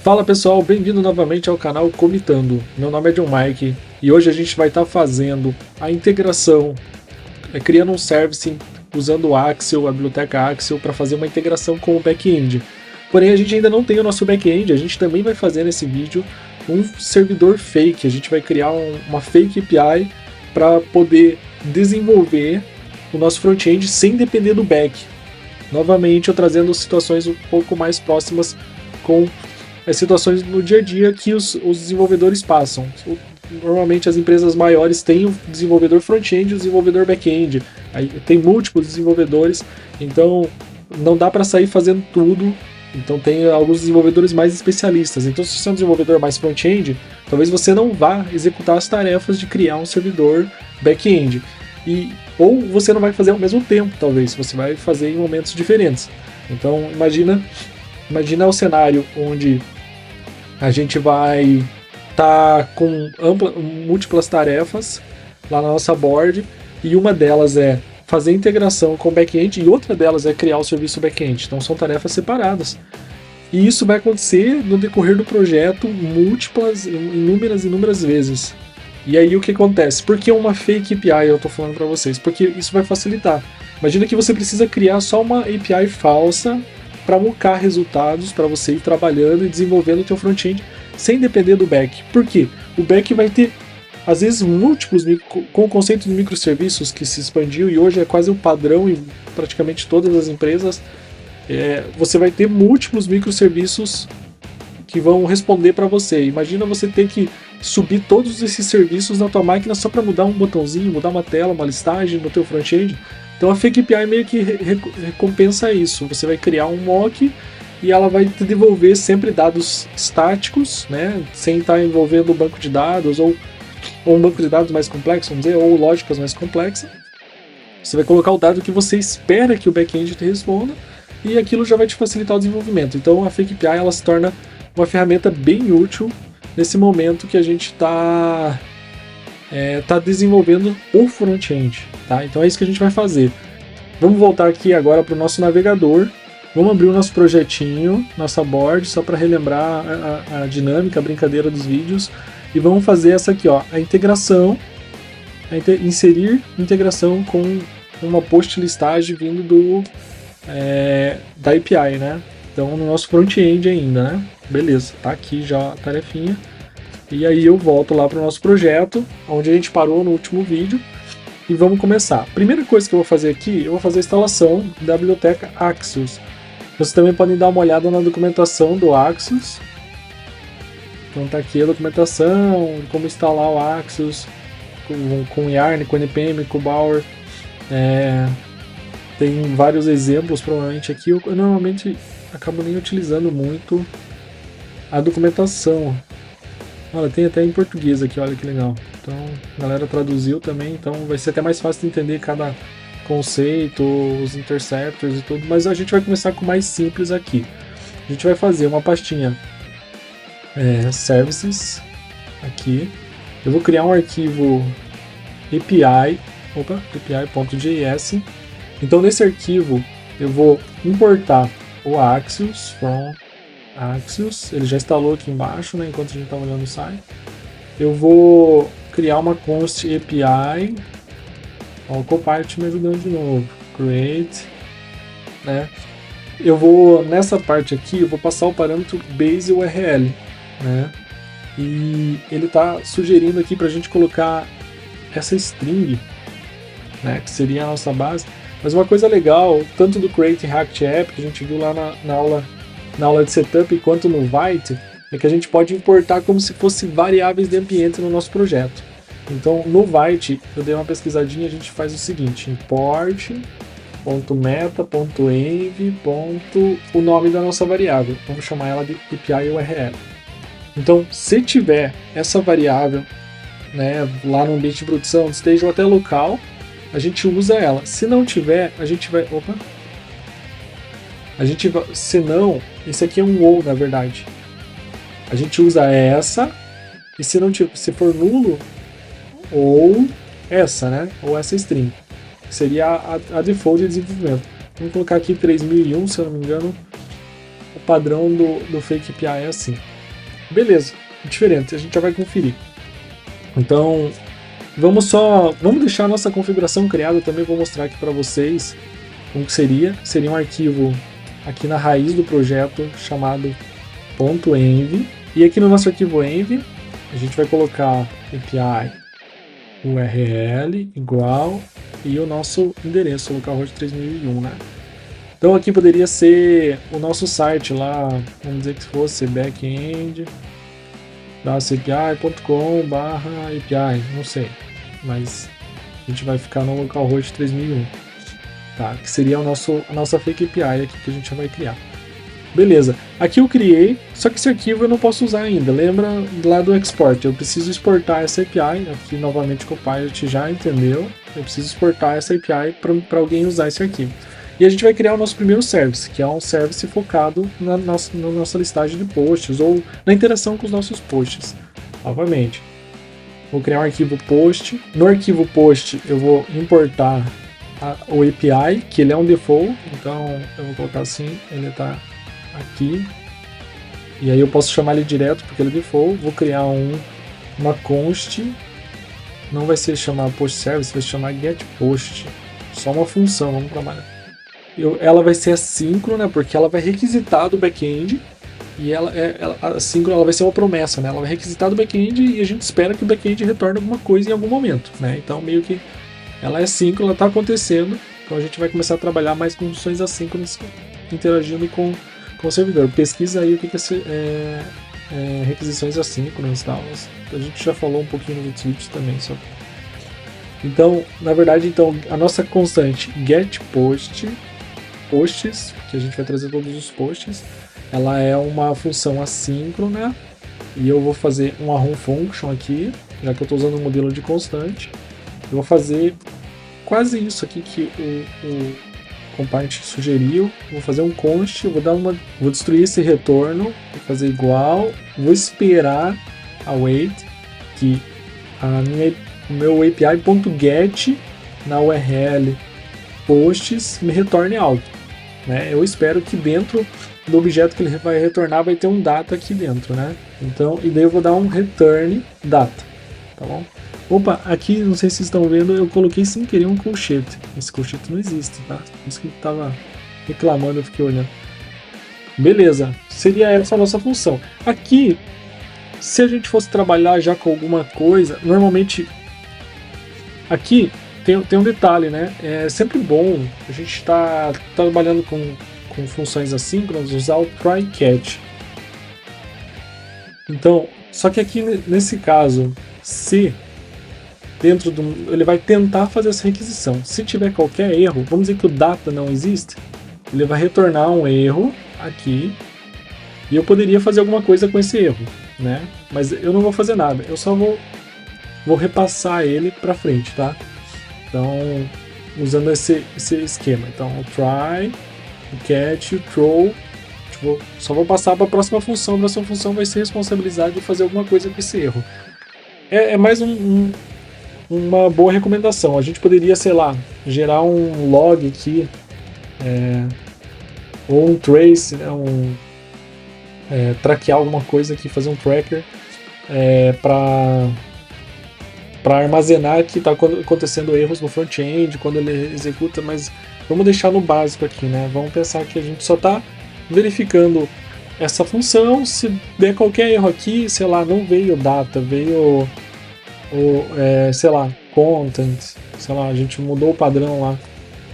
Fala pessoal, bem-vindo novamente ao canal Comitando. Meu nome é John Mike e hoje a gente vai estar fazendo a integração, criando um service usando o Axel, a biblioteca Axel, para fazer uma integração com o back-end. Porém, a gente ainda não tem o nosso back-end, a gente também vai fazer nesse vídeo um servidor fake. A gente vai criar uma fake API para poder desenvolver o nosso front-end sem depender do back. Novamente, eu trazendo situações um pouco mais próximas com as situações no dia a dia que os desenvolvedores passam. Normalmente as empresas maiores têm o desenvolvedor front-end e o desenvolvedor back-end. Aí tem múltiplos desenvolvedores, então não dá para sair fazendo tudo. Então tem alguns desenvolvedores mais especialistas. Então se você é um desenvolvedor mais front-end, talvez você não vá executar as tarefas de criar um servidor back-end. Ou você não vai fazer ao mesmo tempo, talvez. Você vai fazer em momentos diferentes. Então imagina o cenário onde a gente vai estar com múltiplas tarefas lá na nossa board, e uma delas é fazer integração com o back-end e outra delas é criar o serviço back-end. Então são tarefas separadas. E isso vai acontecer no decorrer do projeto inúmeras vezes. E aí o que acontece? Por que uma fake API eu estou falando para vocês? Porque isso vai facilitar. Imagina que você precisa criar só uma API falsa para mocar resultados para você ir trabalhando e desenvolvendo o teu front-end sem depender do back. Por quê? O back vai ter, às vezes, múltiplos, com o conceito de microserviços que se expandiu e hoje é quase o padrão em praticamente todas as empresas. Você vai ter múltiplos microserviços que vão responder para você. Imagina você ter que subir todos esses serviços na tua máquina só para mudar um botãozinho, mudar uma tela, uma listagem no teu front-end. Então a Fake API meio que recompensa isso. Você vai criar um mock e ela vai te devolver sempre dados estáticos, né, sem estar envolvendo o banco de dados ou um banco de dados mais complexo, vamos dizer, ou lógicas mais complexas. Você vai colocar o dado que você espera que o back-end te responda e aquilo já vai te facilitar o desenvolvimento. Então a Fake API ela se torna uma ferramenta bem útil nesse momento que a gente está desenvolvendo o front-end, tá? Então é isso que a gente vai fazer. Vamos voltar aqui agora para o nosso navegador. Vamos abrir o nosso projetinho, nossa board, só para relembrar a dinâmica, a brincadeira dos vídeos. E vamos fazer essa aqui, ó, a integração, inserir integração com uma post listagem vindo da API, né? Então no nosso front-end ainda, né? Beleza, tá aqui já a tarefinha. E aí eu volto lá para o nosso projeto, onde a gente parou no último vídeo, e vamos começar. Primeira coisa que eu vou fazer aqui, eu vou fazer a instalação da biblioteca Axios. Vocês também podem dar uma olhada na documentação do Axios. Então tá aqui a documentação, como instalar o Axios, com Yarn, com NPM, com Bower. Tem vários exemplos provavelmente aqui. Eu normalmente acabo nem utilizando muito a documentação. Olha, tem até em português aqui, olha que legal. Então, a galera traduziu também, então vai ser até mais fácil de entender cada conceito, os interceptors e tudo, mas a gente vai começar com o mais simples aqui. A gente vai fazer uma pastinha services, aqui. Eu vou criar um arquivo api.js. Então, nesse arquivo, eu vou importar o Axios from Axios, ele já instalou aqui embaixo, né, enquanto a gente está olhando o site. Eu vou criar uma const API, o Copilot me ajudando de novo, create, né. Eu vou, nessa parte aqui, eu vou passar o parâmetro base URL, né, e ele está sugerindo aqui para a gente colocar essa string, né, que seria a nossa base. Mas uma coisa legal, tanto do Create React App, que a gente viu lá na aula de setup, quanto no Vite, é que a gente pode importar como se fosse variáveis de ambiente no nosso projeto. Então no Vite, eu dei uma pesquisadinha, a gente faz o seguinte, import.meta.env. O nome da nossa variável, vamos chamar ela de API URL. Então se tiver essa variável, né, lá no ambiente de produção, esteja até local, a gente usa ela. Se não tiver, a gente vai... se não, esse aqui é um ou, na verdade. A gente usa essa, e se não tiver, se for nulo, ou essa, né? Ou essa string. Que seria a default de desenvolvimento. Vamos colocar aqui 3001, se eu não me engano. padrão do Fake API é assim. Beleza, diferente, a gente já vai conferir. Então, vamos deixar a nossa configuração criada também, vou mostrar aqui para vocês como que seria. Seria um arquivo aqui na raiz do projeto chamado .env, e aqui no nosso arquivo env a gente vai colocar API URL igual e o nosso endereço localhost 3001, né? Então aqui poderia ser o nosso site lá, vamos dizer que fosse backend api.com/API, não sei, mas a gente vai ficar no localhost 3001, tá? Que seria a nossa fake API aqui que a gente vai criar. Beleza, aqui eu criei, só que esse arquivo eu não posso usar ainda, lembra lá do export, eu preciso exportar essa API, aqui novamente o Copilot já entendeu, eu preciso exportar essa API para alguém usar esse arquivo. E a gente vai criar o nosso primeiro service, que é um service focado na nossa listagem de posts, ou na interação com os nossos posts. Novamente, vou criar um arquivo post, no arquivo post eu vou importar o API, que ele é um default, então eu vou colocar assim, ele está aqui, e aí eu posso chamar ele direto porque ele é default. Vou criar uma const, não vai ser chamar post service, vai se chamar get post, só uma função, vamos trabalhar. Ela vai ser assíncrona porque ela vai requisitar do back-end, e assíncrona, ela vai ser uma promessa, né? Ela vai requisitar do back-end e a gente espera que o back-end retorne alguma coisa em algum momento, né? Então meio que ela é assíncrona, ela está acontecendo, então a gente vai começar a trabalhar mais com funções assíncronas interagindo com o servidor. Pesquisa aí o que é requisições assíncronas e tal. A gente já falou um pouquinho nos outros vídeos também. Então, na verdade, a nossa constante get posts, que a gente vai trazer todos os posts, ela é uma função assíncrona, e eu vou fazer um arrow function aqui, já que eu estou usando um modelo de constante. Eu vou fazer quase isso aqui que o Copilot sugeriu. Vou fazer um const, vou destruir esse retorno, vou fazer igual, vou esperar await que o meu API.get na URL posts me retorne algo, né? Eu espero que dentro do objeto que ele vai retornar vai ter um data aqui dentro, né? Então, e daí eu vou dar um return data, tá bom? Opa, aqui, não sei se vocês estão vendo, eu coloquei sem querer um colchete. Esse colchete não existe, tá? Por isso que eu tava reclamando, eu fiquei olhando. Beleza, seria essa a nossa função. Aqui, se a gente fosse trabalhar já com alguma coisa, normalmente aqui tem um detalhe, né? É sempre bom a gente estar trabalhando com funções assíncronas, usar o try catch. Então, só que aqui nesse caso, se ele vai tentar fazer essa requisição. Se tiver qualquer erro, vamos dizer que o data não existe, ele vai retornar um erro aqui, e eu poderia fazer alguma coisa com esse erro, né? Mas eu não vou fazer nada, eu só vou repassar ele para frente, tá? Então, usando esse esquema. Então, o try, o catch, o throw, só vou passar para a próxima função. A próxima função vai ser responsabilizada de fazer alguma coisa com esse erro. É mais uma boa recomendação. A gente poderia, sei lá, gerar um log aqui, ou um trace, né, traquear alguma coisa aqui, fazer um tracker para armazenar que está acontecendo erros no front-end quando ele executa, mas vamos deixar no básico aqui, né? Vamos pensar que a gente só está verificando essa função. Se der qualquer erro aqui, sei lá, não veio data, veio sei lá, content, sei lá, a gente mudou o padrão lá,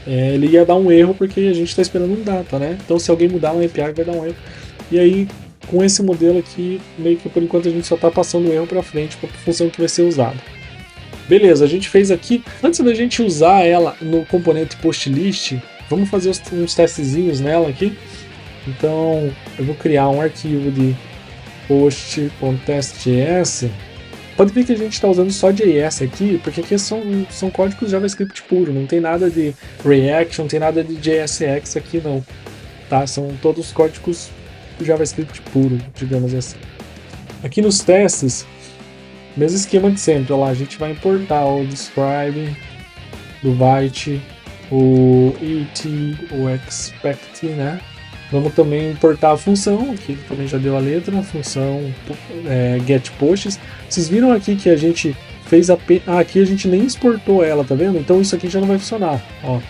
ele ia dar um erro porque a gente está esperando um data, né? Então se alguém mudar um API vai dar um erro. E aí com esse modelo aqui, meio que por enquanto a gente só está passando o erro para frente para a função que vai ser usada. Beleza, a gente fez aqui. Antes da gente usar ela no componente PostList, vamos fazer uns testezinhos nela aqui. Então eu vou criar um arquivo de post.test.js. Pode ver que a gente está usando só JS aqui, porque aqui são códigos JavaScript puro, não tem nada de React, não tem nada de JSX aqui não, tá? São todos códigos JavaScript puro, digamos assim. Aqui nos testes, mesmo esquema de sempre, ó lá, a gente vai importar o describe, do byte, o it, o expect, né? Vamos também importar a função, aqui também já deu a letra, a função get posts. Vocês viram aqui que a gente fez aqui a gente nem exportou ela, tá vendo? Então isso aqui já não vai funcionar, ó.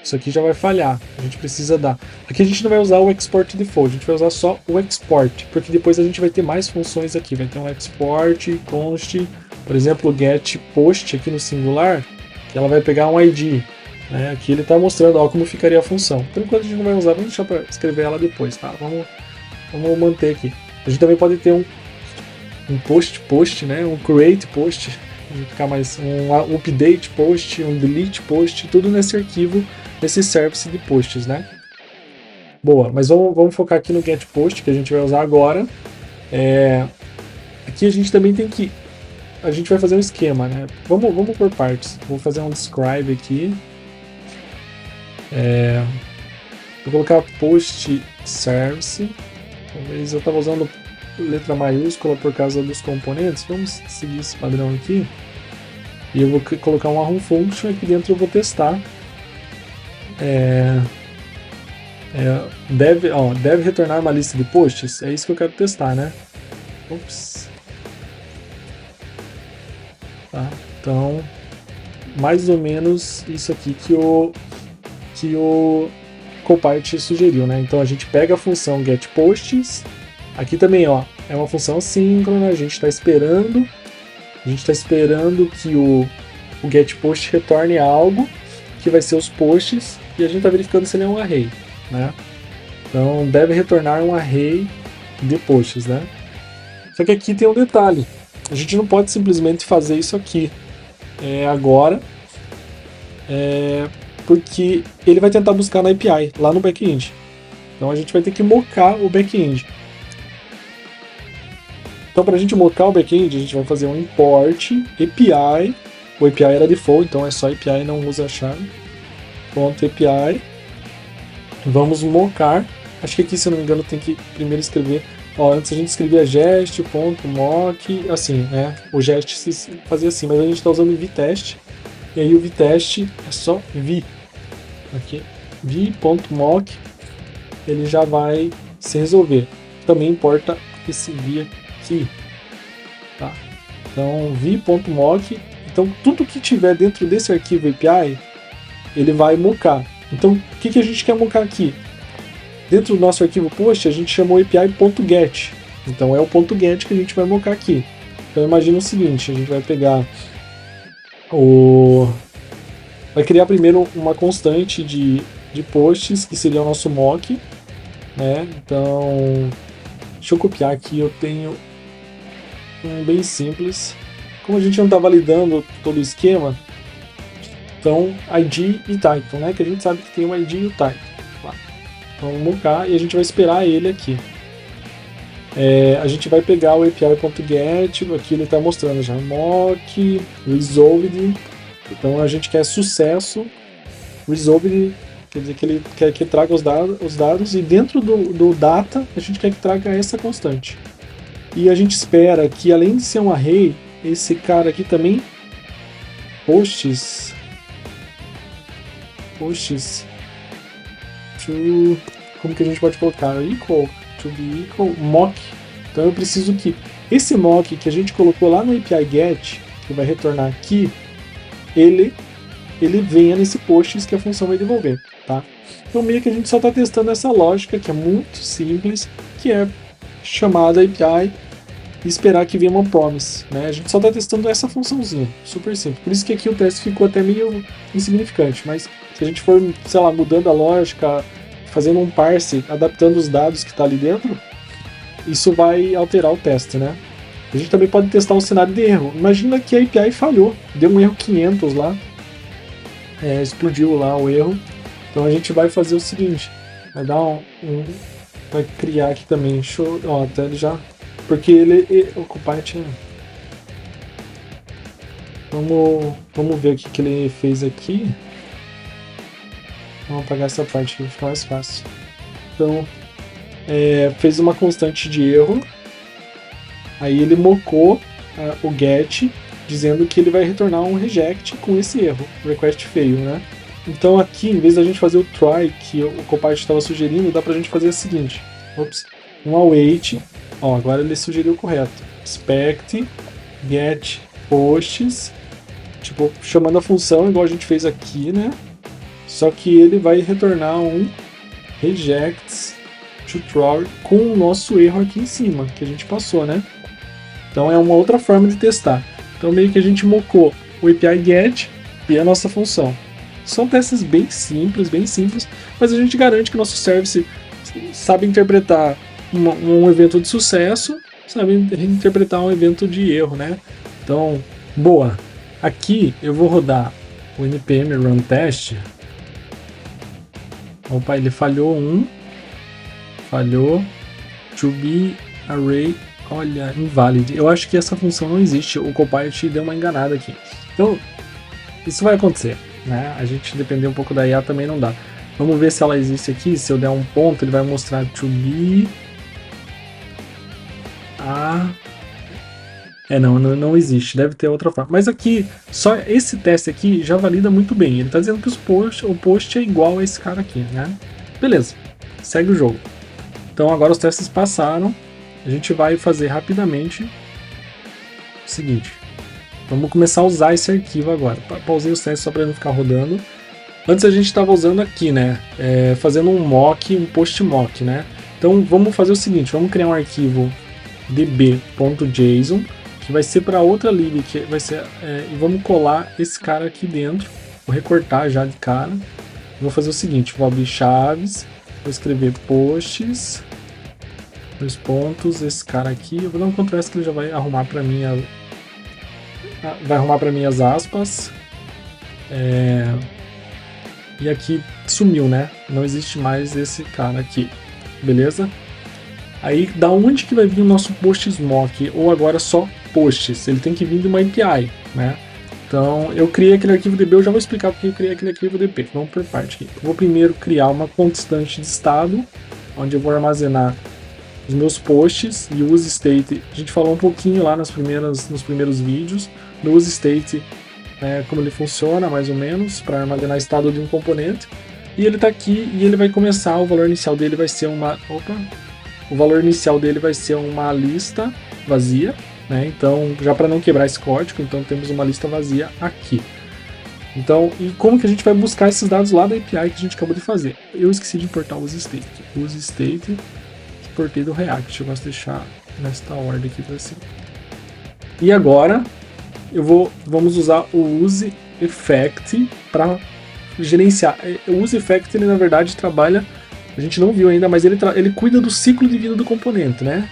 Isso aqui já vai falhar, a gente precisa dar. Aqui a gente não vai usar o export default, a gente vai usar só o export, porque depois a gente vai ter mais funções aqui. Vai ter um export, const, por exemplo, get post aqui no singular, que ela vai pegar um ID. Né? Aqui ele está mostrando ó, como ficaria a função. Por enquanto a gente não vai usar, vamos deixar para escrever ela depois, tá? Vamos manter aqui. A gente também pode ter um post, né? Um create post, ficar mais um update post, um delete post, tudo nesse arquivo, nesse service de posts, né? Boa, mas vamos focar aqui no get post que a gente vai usar agora. Aqui a gente também tem que a gente vai fazer um esquema, né? Vamos por partes. Vou fazer um describe aqui. Vou colocar post service. Talvez eu estava usando letra maiúscula por causa dos componentes. Vamos seguir esse padrão aqui. E eu vou colocar um arrow function aqui dentro. Eu vou testar. Deve retornar uma lista de posts. É isso que eu quero testar, né? Ops. Tá, então, mais ou menos isso aqui que o Copilot sugeriu, né? Então a gente pega a função getPosts, aqui também, ó, é uma função síncrona, a gente está esperando que o getPost retorne algo, que vai ser os posts, e a gente está verificando se ele é um array, né? Então deve retornar um array de posts, né? Só que aqui tem um detalhe. A gente não pode simplesmente fazer isso aqui agora, porque ele vai tentar buscar na API, lá no back-end. Então a gente vai ter que mocar o back-end. Então para a gente mocar o back-end, a gente vai fazer um import API. O API era default, então é só API, não usa a chave. .api. Vamos mocar. Acho que aqui, se eu não me engano, tem que primeiro escrever. Ó, antes a gente escrevia gest.mock, assim, né? O gest se fazia assim, mas a gente está usando vtest. E aí o vtest é só v. Aqui, v.mock, ele já vai se resolver. Também importa esse v aqui. Tá? Então, v.mock. Então, tudo que tiver dentro desse arquivo API, ele vai mocar. Então, o que a gente quer mocar aqui? Dentro do nosso arquivo post, a gente chamou API.get. Então é o .get que a gente vai mocar aqui. Então imagina o seguinte, a gente vai pegar vai criar primeiro uma constante de posts, que seria o nosso mock, né? Então, deixa eu copiar aqui, eu tenho um bem simples. Como a gente não está validando todo o esquema, então ID e title, né? Que a gente sabe que tem o ID e o title. Então, vamos mocar e a gente vai esperar ele aqui. A gente vai pegar o API.get, aqui ele está mostrando já mock, resolved. Então a gente quer sucesso, resolved, quer dizer que ele quer que traga os dados e dentro do data a gente quer que traga essa constante. E a gente espera que, além de ser um array, esse cara aqui também, posts como que a gente pode colocar? Equal, to be equal, mock. Então eu preciso que esse mock que a gente colocou lá no API get, que vai retornar aqui, ele venha nesse posts que a função vai devolver, tá? Então meio que a gente só está testando essa lógica, que é muito simples, que é chamada API e esperar que venha uma promise, né? A gente só está testando essa funçãozinha, super simples. Por isso que aqui o teste ficou até meio insignificante, mas se a gente for, sei lá, mudando a lógica, fazendo um parse, adaptando os dados que está ali dentro, isso vai alterar o teste, né? A gente também pode testar um cenário de erro. Imagina que a API falhou, deu um erro 500 lá, explodiu lá o erro. Então a gente vai fazer o seguinte, vai dar vai criar aqui também, até ele já, porque o Copilot vamos ver o que ele fez aqui. Vamos apagar essa parte aqui, vai ficar mais fácil. Então, fez uma constante de erro. Aí ele mocou o get, dizendo que ele vai retornar um reject com esse erro, request fail, né? Então aqui, em vez da gente fazer o try que o Copilot estava sugerindo, dá pra gente fazer o seguinte. Ops, um await. Ó, agora ele sugeriu o correto. Expect get posts, tipo, chamando a função igual a gente fez aqui, né? Só que ele vai retornar um rejects tutorial com o nosso erro aqui em cima, que a gente passou, né? Então é uma outra forma de testar. Então meio que a gente mocou o API get e a nossa função. São testes bem simples, mas a gente garante que nosso service sabe interpretar um evento de sucesso, sabe interpretar um evento de erro, né? Então, boa. Aqui eu vou rodar o npm run test. Opa, ele falhou falhou to be array, olha, invalid. Eu acho que essa função não existe, o Copilot deu uma enganada aqui. Então, isso vai acontecer, né? A gente depender um pouco da IA também não dá. Vamos ver se ela existe aqui. Se eu der um ponto, ele vai mostrar to be não existe, deve ter outra forma. Mas aqui, só esse teste aqui já valida muito bem. Ele está dizendo que o post é igual a esse cara aqui, né? Beleza, segue o jogo. Então agora os testes passaram. A gente vai fazer rapidamente o seguinte. Vamos começar a usar esse arquivo agora. Pausei os testes só para não ficar rodando. Antes a gente estava usando aqui, né? Fazendo um mock, um post mock, né? Então vamos fazer o seguinte, vamos criar um arquivo db.json que vai ser para outra lib, que vai ser e vamos colar esse cara aqui dentro. Vou recortar já de cara. Vou fazer o seguinte, vou abrir chaves, vou escrever posts, dois pontos, esse cara aqui. Eu vou dar um Ctrl S que ele já vai arrumar para mim as aspas. E aqui sumiu, né? Não existe mais esse cara aqui, beleza? Aí, da onde que vai vir o nosso posts mock? Ou agora só posts? Ele tem que vir de uma API, né? Então, eu criei aquele arquivo DB, eu já vou explicar porque eu criei aquele arquivo DB. Vamos por parte aqui. Eu vou primeiro criar uma constante de estado, onde eu vou armazenar os meus posts e o use state. A gente falou um pouquinho lá nos primeiros vídeos do use state, como ele funciona, mais ou menos, para armazenar estado de um componente. E ele está aqui e ele vai começar, o valor inicial dele vai ser uma lista vazia, né? Então, já para não quebrar esse código, então temos uma lista vazia aqui. Então, e como que a gente vai buscar esses dados lá da API que a gente acabou de fazer? Eu esqueci de importar o use state. O use state importei do React, eu gosto de deixar nesta ordem aqui para cima. E agora vamos usar o use effect para gerenciar. O use effect, ele na verdade trabalha, a gente não viu ainda, mas ele cuida do ciclo de vida do componente, né?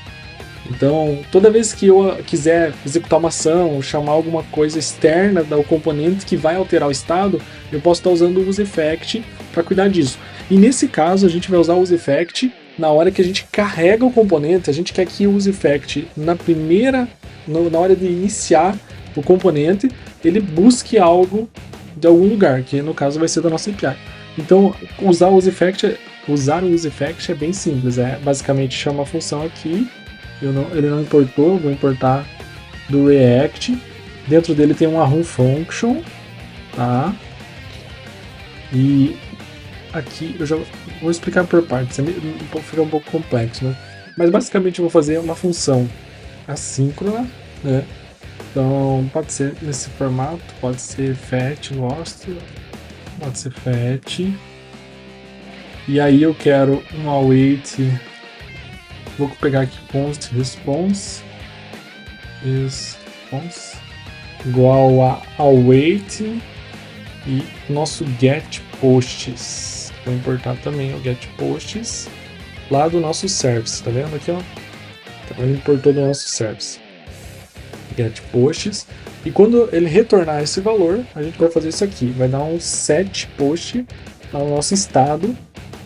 Então, toda vez que eu quiser executar uma ação, chamar alguma coisa externa do componente que vai alterar o estado, eu posso estar usando o use effect para cuidar disso. E nesse caso, a gente vai usar o use effect na hora que a gente carrega o componente. A gente quer que o use effect na hora de iniciar o componente, ele busque algo de algum lugar, que no caso vai ser da nossa API. Então, usar o use effect é bem simples. Basicamente chama a função aqui. Ele não importou, eu vou importar do React. Dentro dele tem uma run function, tá? E aqui eu já vou explicar por partes, fica um pouco complexo, né? Mas basicamente eu vou fazer uma função assíncrona, né? Então pode ser nesse formato, pode ser fetch lost, pode ser fetch. E aí eu quero um await. Vou pegar aqui const response igual a await e nosso get posts. Vou importar também o get posts lá do nosso service, tá vendo aqui, ó? Então ele importou do nosso service. Get posts. E quando ele retornar esse valor, a gente vai fazer isso aqui. Vai dar um set post no nosso estado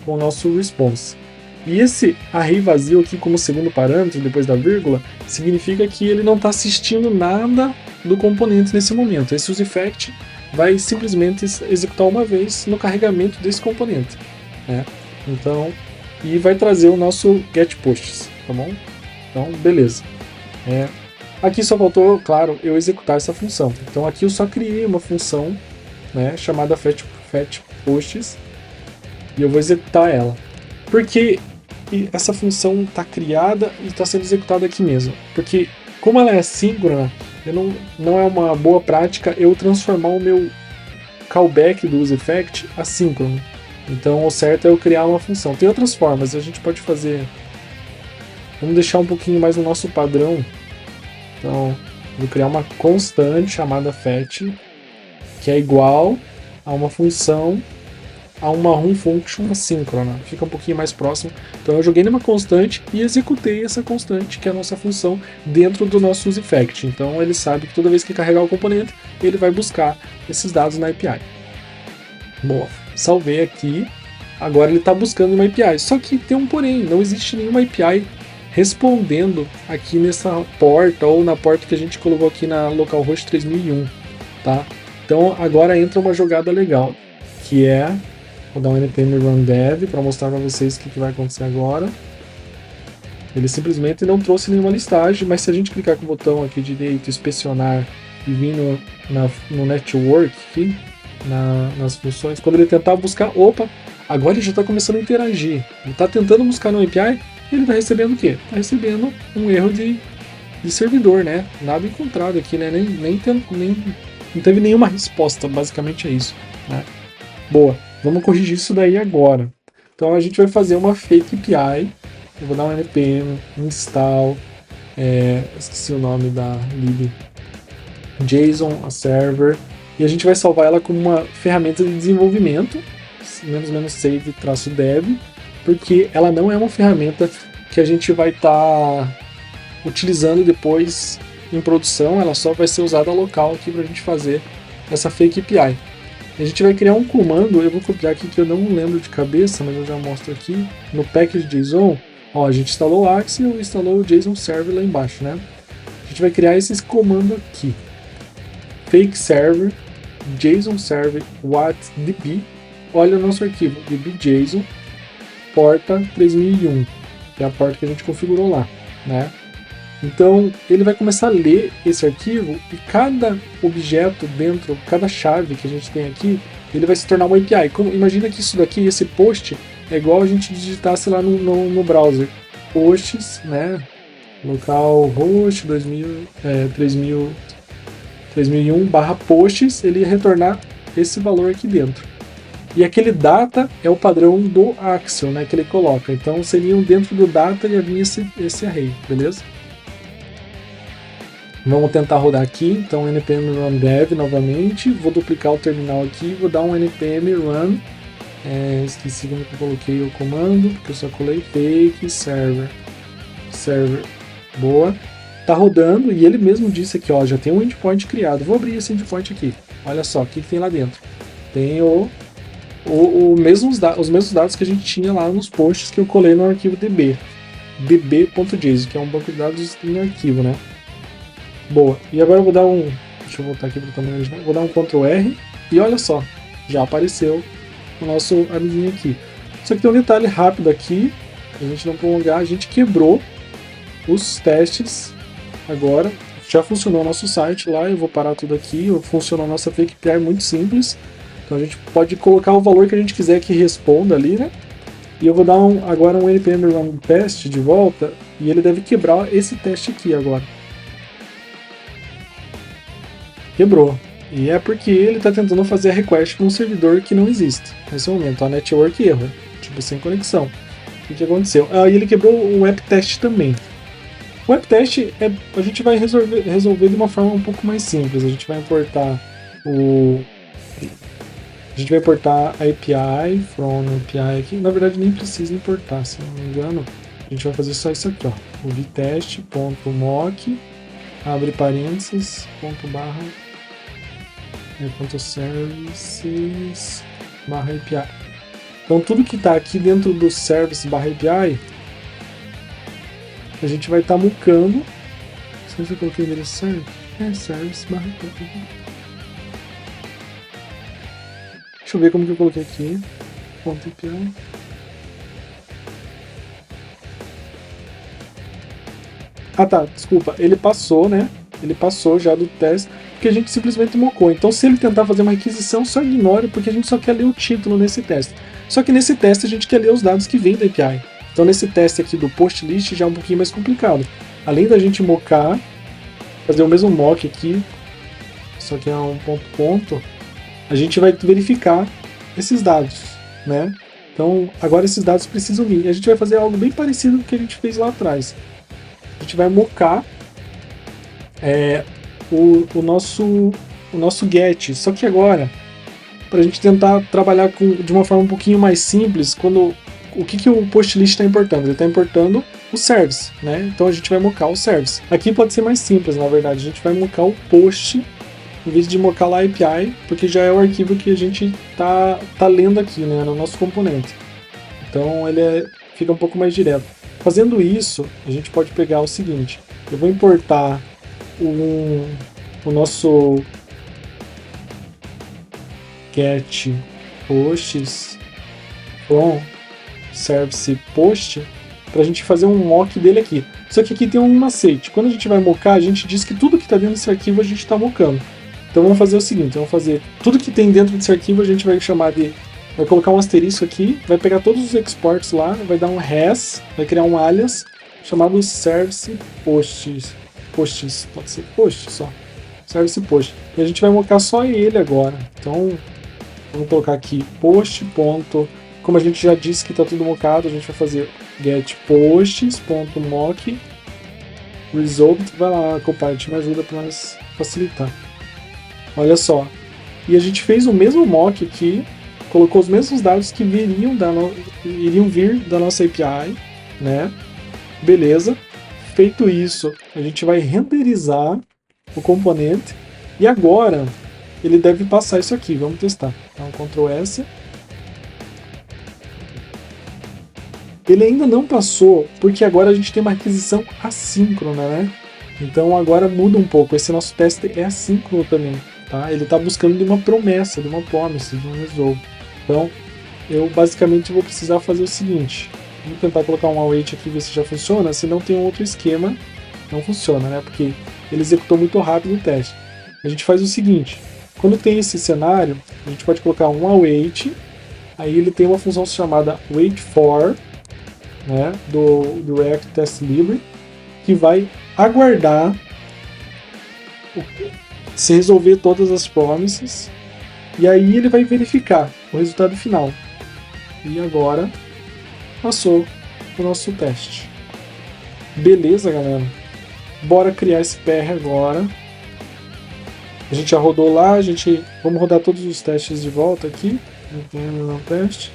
com o nosso response. E esse array vazio aqui como segundo parâmetro, depois da vírgula, significa que ele não está assistindo nada do componente nesse momento. Esse use effect vai simplesmente executar uma vez no carregamento desse componente, né? Então, e vai trazer o nosso get posts, tá bom? Então, beleza. Aqui só faltou, claro, eu executar essa função. Então aqui eu só criei uma função, né, chamada fetch posts e eu vou executar ela. Porque essa função está criada e está sendo executada aqui mesmo. Porque como ela é assíncrona, não é uma boa prática eu transformar o meu callback do useEffect assíncrono. Então o certo é eu criar uma função. Tem outras formas, a gente pode fazer... Vamos deixar um pouquinho mais no nosso padrão. Então, vou criar uma constante chamada fetch, que é igual a uma função, a uma run function assíncrona. Fica um pouquinho mais próximo. Então eu joguei numa constante e executei essa constante, que é a nossa função, dentro do nosso useEffect. Então ele sabe que toda vez que carregar o componente, ele vai buscar esses dados na API. Bom, salvei aqui. Agora ele está buscando uma API. Só que tem um porém, não existe nenhuma API respondendo aqui nessa porta ou na porta que a gente colocou aqui na localhost 3001, tá? Então agora entra uma jogada legal, que é, vou dar um npm run dev para mostrar para vocês o que vai acontecer agora. Ele simplesmente não trouxe nenhuma listagem, mas se a gente clicar com o botão aqui direito, inspecionar e vir no network aqui, nas funções, quando ele tentar buscar, opa, agora ele já está começando a interagir. Ele está tentando buscar no API. Ele está recebendo o quê? Está recebendo um erro de servidor, né? Nada encontrado aqui, né? Não teve nenhuma resposta, basicamente é isso, né? Boa, vamos corrigir isso daí agora. Então a gente vai fazer uma fake API. Eu vou dar um npm install, esqueci o nome da lib, JSON, a server, e a gente vai salvar ela como uma ferramenta de desenvolvimento, -save-dev, porque ela não é uma ferramenta que a gente vai estar utilizando depois em produção, ela só vai ser usada local aqui para a gente fazer essa fake API. A gente vai criar um comando, eu vou copiar aqui que eu não lembro de cabeça, mas eu já mostro aqui, no package.json, ó, a gente instalou o Axio e instalou o JSON Server lá embaixo, né? A gente vai criar esse comando aqui, fake server, JSON Server, what.db, olha o nosso arquivo, db.json, porta 3001, que é a porta que a gente configurou lá, né? Então ele vai começar a ler esse arquivo e cada objeto dentro, cada chave que a gente tem aqui, ele vai se tornar uma API. Imagina que isso daqui, esse post, é igual a gente digitasse lá no browser, posts, né? Localhost 3001/posts, ele ia retornar esse valor aqui dentro. E aquele data é o padrão do Axio, né, que ele coloca. Então seriam dentro do data ia vir esse array, beleza? Vamos tentar rodar aqui, então npm run dev novamente, vou duplicar o terminal aqui, vou dar um npm run, esqueci como que eu coloquei o comando, porque eu só colei fake server, boa, tá rodando e ele mesmo disse aqui, ó, já tem um endpoint criado, vou abrir esse endpoint aqui, olha só, o que tem lá dentro, tem os mesmos dados que a gente tinha lá nos posts que eu colei no arquivo db.json, que é um banco de dados em arquivo, né? Boa, e agora eu vou dar deixa eu voltar aqui para o tamanho original, vou dar um Ctrl R e olha só, já apareceu o nosso amiguinho aqui. Só que tem um detalhe rápido aqui, pra gente não prolongar, a gente quebrou os testes agora, já funcionou o nosso site lá, eu vou parar tudo aqui, funcionou a nossa fake API muito simples, então a gente pode colocar o valor que a gente quiser que responda ali, né? E eu vou dar agora um npm run test de volta, e ele deve quebrar esse teste aqui agora. Quebrou. E é porque ele está tentando fazer a request para um servidor que não existe. Nesse momento, a network erro, tipo sem conexão. O que aconteceu? E ele quebrou o web test também. O web test a gente vai resolver de uma forma um pouco mais simples. A gente vai importar a API from API aqui. Na verdade nem precisa importar, se não me engano. A gente vai fazer só isso aqui, ó. O vtest.mock, abre parênteses, .services/API. Então tudo que está aqui dentro do service/API, a gente vai estar mucando. Não sei se eu coloquei o endereço certo. Service/API. Deixa eu ver como que eu coloquei aqui. .API. Ah tá, desculpa. Ele passou, né? ele passou já do teste, porque a gente simplesmente mocou. Então se ele tentar fazer uma requisição, só ignore, porque a gente só quer ler o título nesse teste. Só que nesse teste a gente quer ler os dados que vêm da API. Então nesse teste aqui do post list já é um pouquinho mais complicado. Além da gente mocar, fazer o mesmo mock aqui, só que é um ponto, a gente vai verificar esses dados, né? Então agora esses dados precisam vir. E a gente vai fazer algo bem parecido com o que a gente fez lá atrás. A gente vai mocar o nosso get, só que agora, para a gente tentar trabalhar de uma forma um pouquinho mais simples, o que o post list está importando? Ele está importando o service, né? Então a gente vai mocar o service. Aqui pode ser mais simples, na verdade, a gente vai mocar o post em vez de mocar lá a API, porque já é o arquivo que a gente tá lendo aqui, né, no nosso componente. Então ele fica um pouco mais direto. Fazendo isso, a gente pode pegar o seguinte: eu vou importar o nosso get posts from service post para a gente fazer um mock dele aqui. Só que aqui tem um macete. Quando a gente vai mocar, a gente diz que tudo que está dentro desse arquivo a gente está mocando. Então vamos fazer o seguinte: vamos fazer tudo que tem dentro desse arquivo, a gente vai chamar de... vai colocar um asterisco aqui, vai pegar todos os exports lá, vai dar um res, vai criar um alias chamado service posts, pode ser post só, service post. E a gente vai mocar só ele agora. Então vamos colocar aqui post. Como a gente já disse que está tudo mocado, a gente vai fazer get posts.mock result. Vai lá, Copilot, me ajuda para nós facilitar. Olha só. E a gente fez o mesmo mock aqui, colocou os mesmos dados que iriam vir da nossa API, né? Beleza. Feito isso, a gente vai renderizar o componente e agora ele deve passar isso aqui. Vamos testar. Então, Ctrl S. Ele ainda não passou, porque agora a gente tem uma requisição assíncrona, né? Então agora muda um pouco. Esse nosso teste é assíncrono também, tá? Ele está buscando de uma promessa, de uma promise, de um resolve. Então eu basicamente vou precisar fazer o seguinte: vamos tentar colocar um await aqui, ver se já funciona. Se não tem um outro esquema, não funciona, né? Porque ele executou muito rápido o teste. A gente faz o seguinte: quando tem esse cenário, a gente pode colocar um await. Aí ele tem uma função chamada wait for, né, do React Test Library, que vai aguardar se resolver todas as promises, e aí ele vai verificar o resultado final. E agora passou o nosso teste. Beleza, galera? Bora criar esse PR agora. A gente já rodou lá, vamos rodar todos os testes de volta aqui. No teste.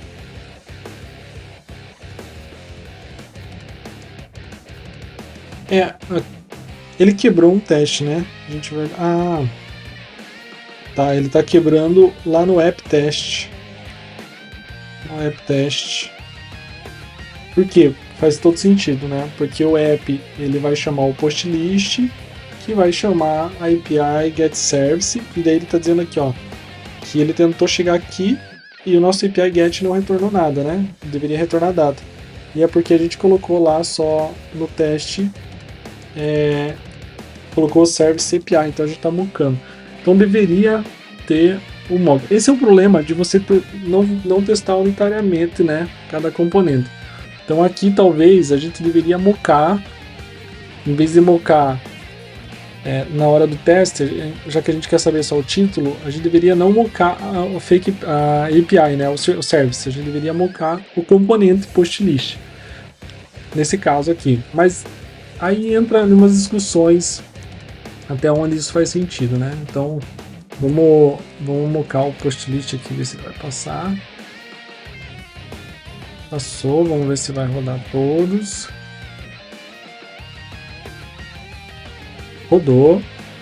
Ele quebrou um teste, né? A gente vai... tá, ele tá quebrando lá no app test. No app test. Por quê? Faz todo sentido, né? Porque o app, ele vai chamar o post list, que vai chamar a API get service, e daí ele tá dizendo aqui, ó, que ele tentou chegar aqui e o nosso API get não retornou nada, né? Deveria retornar data. E é porque a gente colocou lá só no teste, colocou o service API, então a gente está mocando. Então deveria ter o mock. Esse é o problema de você não testar unitariamente, né, cada componente. Então aqui talvez a gente deveria mocar, em vez de mocar na hora do teste, já que a gente quer saber só o título, a gente deveria não mocar a API, né, o service. A gente deveria mocar o componente post list, nesse caso aqui. Mas aí entra em umas discussões até onde isso faz sentido, né? Então vamos mocar o post list aqui, ver se vai passar. Passou, vamos ver se vai rodar todos. Rodou.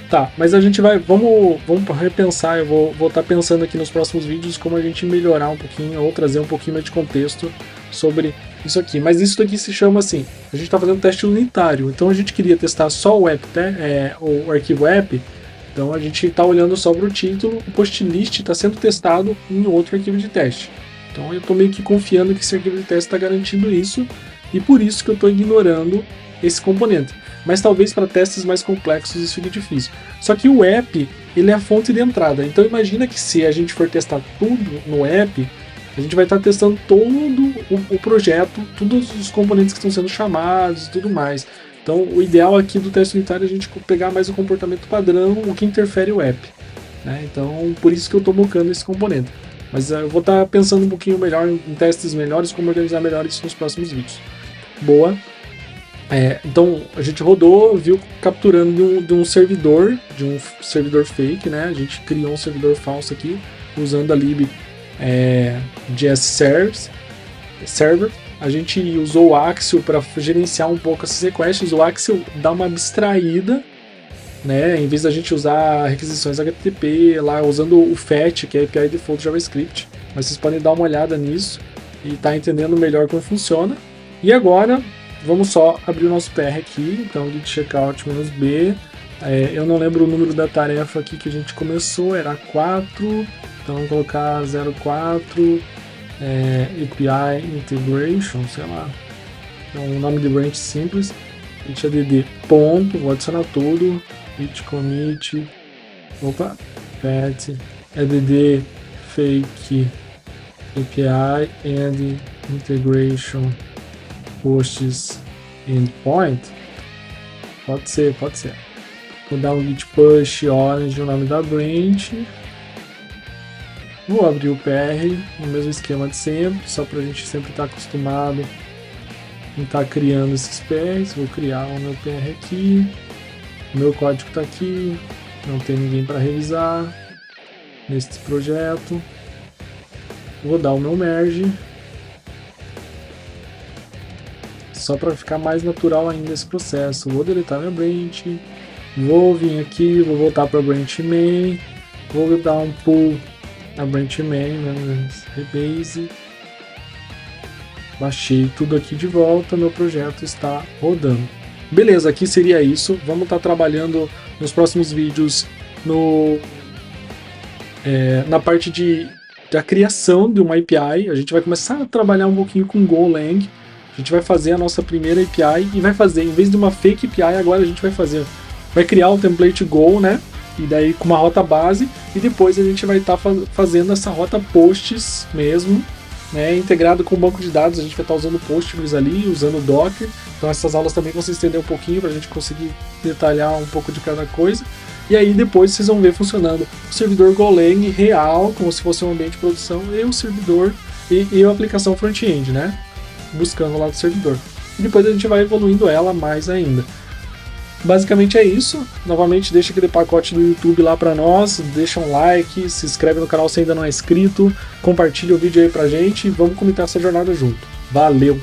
Tá, mas a gente vamos repensar. Eu vou estar pensando aqui nos próximos vídeos como a gente melhorar um pouquinho ou trazer um pouquinho mais de contexto sobre isso aqui. Mas isso daqui se chama assim, a gente está fazendo teste unitário, então a gente queria testar só o app, o arquivo app, então a gente está olhando só para o título, o post list está sendo testado em outro arquivo de teste. Então eu estou meio que confiando que esse arquivo de teste está garantindo isso, e por isso que eu estou ignorando esse componente. mas talvez para testes mais complexos isso fique difícil. Só que o app, ele é a fonte de entrada, então imagina que se a gente for testar tudo no app, a gente vai estar testando todo o projeto, todos os componentes que estão sendo chamados e tudo mais. Então o ideal aqui do teste unitário é a gente pegar mais o comportamento padrão, o que interfere o app, né? Então por isso que eu estou mocando esse componente. Mas eu vou estar pensando um pouquinho melhor em testes melhores, como organizar melhor isso nos próximos vídeos. Boa. Então a gente rodou, viu capturando de um servidor fake, né? A gente criou um servidor falso aqui, usando a lib JS Server. A gente usou o Axio para gerenciar um pouco essas requests. O Axio dá uma abstraída, né? Em vez da gente usar requisições HTTP, lá usando o FET, que é a API Default JavaScript. Mas vocês podem dar uma olhada nisso e tá entendendo melhor como funciona. E agora, vamos só abrir o nosso PR aqui. Então, git checkout -b. Eu não lembro o número da tarefa aqui que a gente começou, era 4. Então, vamos colocar 04, API Integration, sei lá. Então, um nome de branch simples. Git add ponto, vou adicionar tudo. Git commit, pet, add fake API and integration posts endpoint. Pode ser. Vou dar um git push orange, o nome da branch. Vou abrir o PR, no mesmo esquema de sempre, só para a gente sempre estar acostumado em estar criando esses PRs. Vou criar o meu PR aqui. O meu código está aqui, não tem ninguém para revisar nesse projeto. Vou dar o meu merge, só para ficar mais natural ainda esse processo. Vou deletar minha branch, vou vir aqui, vou voltar para a branch main, vou dar um pull na branch main, rebase, baixei tudo aqui de volta, meu projeto está rodando. Beleza, aqui seria isso. Vamos estar trabalhando nos próximos vídeos na parte da criação de uma API. A gente vai começar a trabalhar um pouquinho com Golang. A gente vai fazer a nossa primeira API e vai fazer, em vez de uma fake API, agora a gente vai criar o template Go, né? E daí com uma rota base, e depois a gente vai estar fazendo essa rota posts mesmo, né, integrado com o banco de dados. A gente vai estar usando Postgres ali, usando Docker. Então essas aulas também vão se estender um pouquinho para a gente conseguir detalhar um pouco de cada coisa. E aí depois vocês vão ver funcionando o servidor Golang real, como se fosse um ambiente de produção, e o servidor e a aplicação front-end, né, buscando lá do servidor. E depois a gente vai evoluindo ela mais ainda. Basicamente é isso. Novamente, deixa aquele pacote do YouTube lá pra nós, deixa um like, se inscreve no canal se ainda não é inscrito, compartilha o vídeo aí pra gente e vamos comentar essa jornada junto. Valeu!